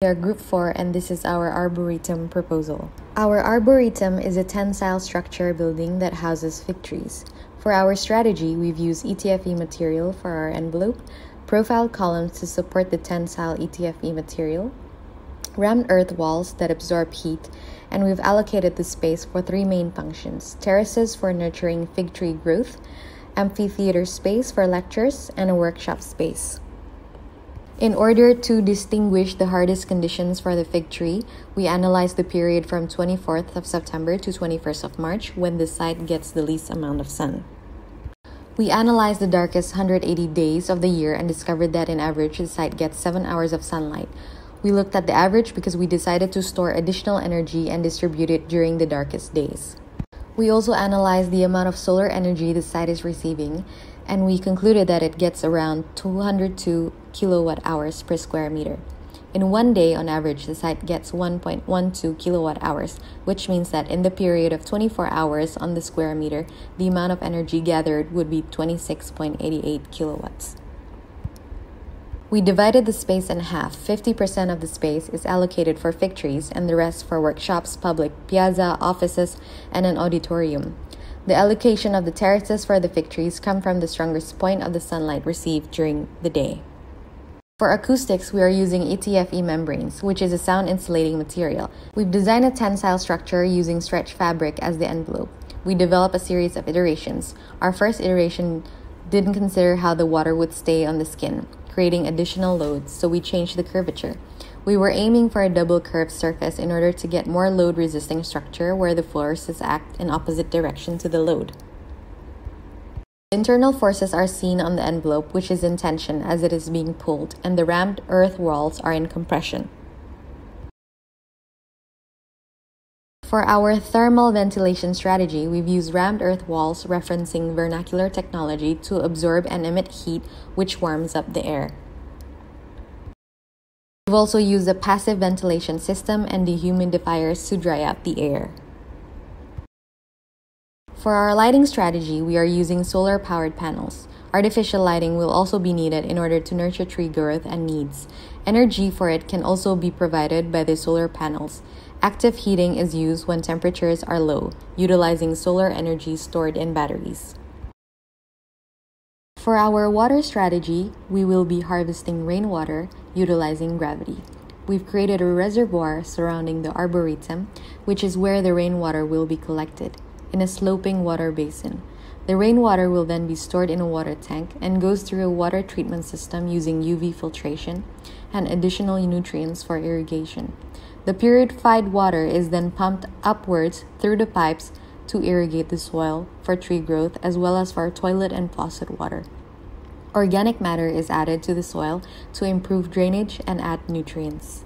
We are Group 4 and this is our Arboretum proposal. Our Arboretum is a tensile structure building that houses fig trees. For our strategy, we've used ETFE material for our envelope, profile columns to support the tensile ETFE material, rammed earth walls that absorb heat, and we've allocated the space for three main functions: terraces for nurturing fig tree growth, amphitheater space for lectures, and a workshop space. In order to distinguish the hardest conditions for the fig tree, we analyzed the period from 24th of September to 21st of March when the site gets the least amount of sun. We analyzed the darkest 180 days of the year and discovered that in average the site gets 7 hours of sunlight. We looked at the average because we decided to store additional energy and distribute it during the darkest days. We also analyzed the amount of solar energy the site is receiving, and we concluded that it gets around 202 kilowatt hours per square meter. In one day, on average, the site gets 1.12 kilowatt hours, which means that in the period of 24 hours on the square meter, the amount of energy gathered would be 26.88 kilowatts. We divided the space in half. 50% of the space is allocated for fig trees and the rest for workshops, public piazza, offices, and an auditorium. The allocation of the terraces for the fig trees come from the strongest point of the sunlight received during the day. For acoustics, we are using ETFE membranes, which is a sound insulating material. We've designed a tensile structure using stretch fabric as the envelope. We developed a series of iterations. Our first iteration didn't consider how the water would stay on the skin, creating additional loads, so we changed the curvature. We were aiming for a double curved surface in order to get more load-resisting structure where the forces act in opposite direction to the load. Internal forces are seen on the envelope, which is in tension as it is being pulled, and the rammed earth walls are in compression. For our thermal ventilation strategy, we've used rammed earth walls referencing vernacular technology to absorb and emit heat, which warms up the air. We've also used a passive ventilation system and dehumidifiers to dry out the air. For our lighting strategy, we are using solar-powered panels. Artificial lighting will also be needed in order to nurture tree growth and needs. Energy for it can also be provided by the solar panels. Active heating is used when temperatures are low, utilizing solar energy stored in batteries. For our water strategy, we will be harvesting rainwater utilizing gravity. We've created a reservoir surrounding the arboretum, which is where the rainwater will be collected, in a sloping water basin. The rainwater will then be stored in a water tank and goes through a water treatment system using UV filtration and additional nutrients for irrigation. The purified water is then pumped upwards through the pipes to irrigate the soil for tree growth as well as for toilet and faucet water. Organic matter is added to the soil to improve drainage and add nutrients.